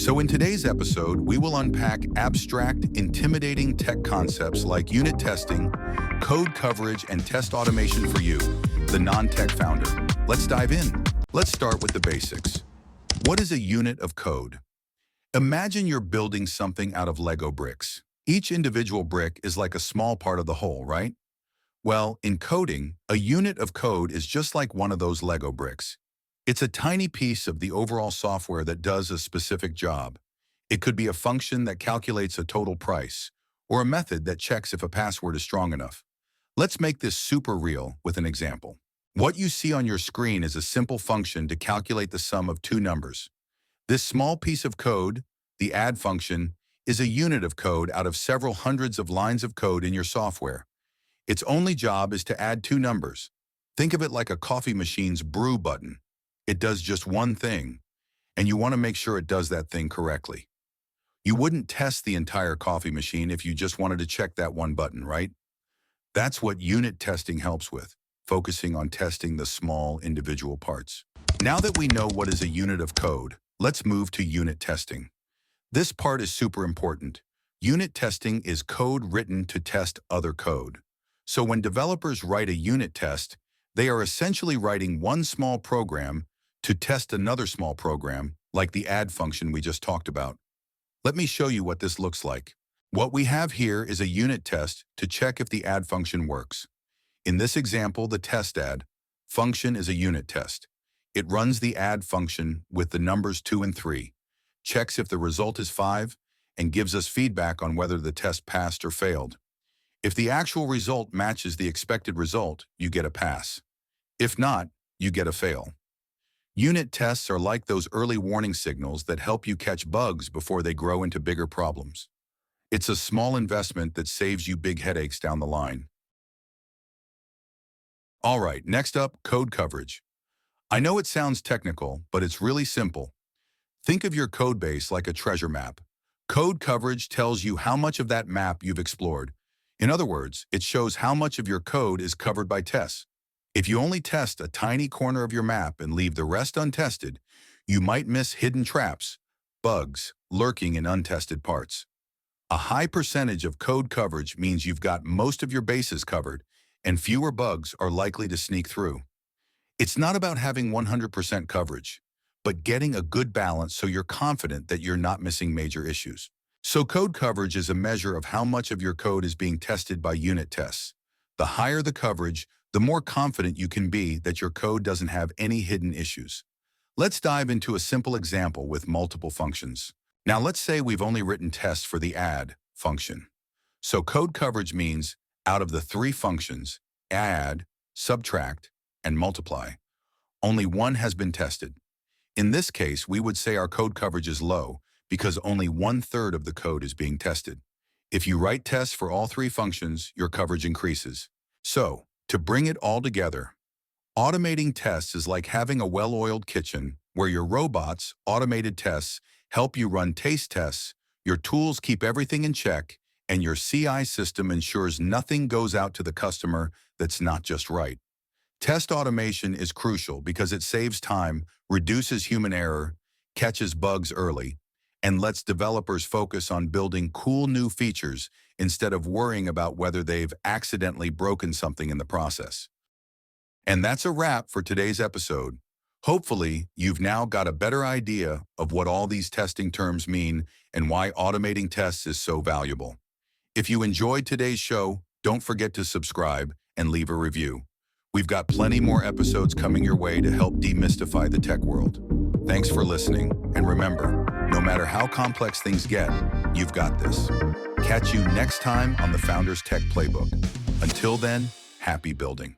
So in today's episode, we will unpack abstract, intimidating tech concepts like unit testing, code coverage, and test automation for you, the non-tech founder. Let's dive in. Let's start with the basics. What is a unit of code? Imagine you're building something out of Lego bricks. Each individual brick is like a small part of the whole, right? Well, in coding, a unit of code is just like one of those Lego bricks. It's a tiny piece of the overall software that does a specific job. It could be a function that calculates a total price, or a method that checks if a password is strong enough. Let's make this super real with an example. What you see on your screen is a simple function to calculate the sum of two numbers. This small piece of code, the add function, is a unit of code out of several hundreds of lines of code in your software. Its only job is to add two numbers. Think of it like a coffee machine's brew button. It does just one thing, and you want to make sure it does that thing correctly. You wouldn't test the entire coffee machine if you just wanted to check that one button, right? That's what unit testing helps with, focusing on testing the small individual parts. Now that we know what is a unit of code, let's move to unit testing. This part is super important. Unit testing is code written to test other code. So when developers write a unit test, they are essentially writing one small program to test another small program, like the add function we just talked about. Let me show you what this looks like. What we have here is a unit test to check if the add function works. In this example, the test add function is a unit test. It runs the add function with the numbers 2 and 3, checks if the result is 5, and gives us feedback on whether the test passed or failed. If the actual result matches the expected result, you get a pass. If not, you get a fail. Unit tests are like those early warning signals that help you catch bugs before they grow into bigger problems. It's a small investment that saves you big headaches down the line. All right, next up, code coverage. I know it sounds technical, but it's really simple. Think of your code base like a treasure map. Code coverage tells you how much of that map you've explored. In other words, it shows how much of your code is covered by tests. If you only test a tiny corner of your map and leave the rest untested, you might miss hidden traps, bugs, lurking in untested parts. A high percentage of code coverage means you've got most of your bases covered, and fewer bugs are likely to sneak through. It's not about having 100% coverage, but getting a good balance so you're confident that you're not missing major issues. So code coverage is a measure of how much of your code is being tested by unit tests. The higher the coverage, the more confident you can be that your code doesn't have any hidden issues. Let's dive into a simple example with multiple functions. Now let's say we've only written tests for the add function. So code coverage means out of the 3 functions, add, subtract, and multiply, only one has been tested. In this case, we would say our code coverage is low, because only 1/3 of the code is being tested. If you write tests for all 3 functions, your coverage increases. So, to bring it all together, automating tests is like having a well-oiled kitchen where your robots, automated tests, help you run taste tests, your tools keep everything in check, and your CI system ensures nothing goes out to the customer that's not just right. Test automation is crucial because it saves time, reduces human error, catches bugs early, and lets developers focus on building cool new features instead of worrying about whether they've accidentally broken something in the process. And that's a wrap for today's episode. Hopefully, you've now got a better idea of what all these testing terms mean and why automating tests is so valuable. If you enjoyed today's show, don't forget to subscribe and leave a review. We've got plenty more episodes coming your way to help demystify the tech world. Thanks for listening, and remember, no matter how complex things get, you've got this. Catch you next time on the Founders Tech Playbook. Until then, happy building.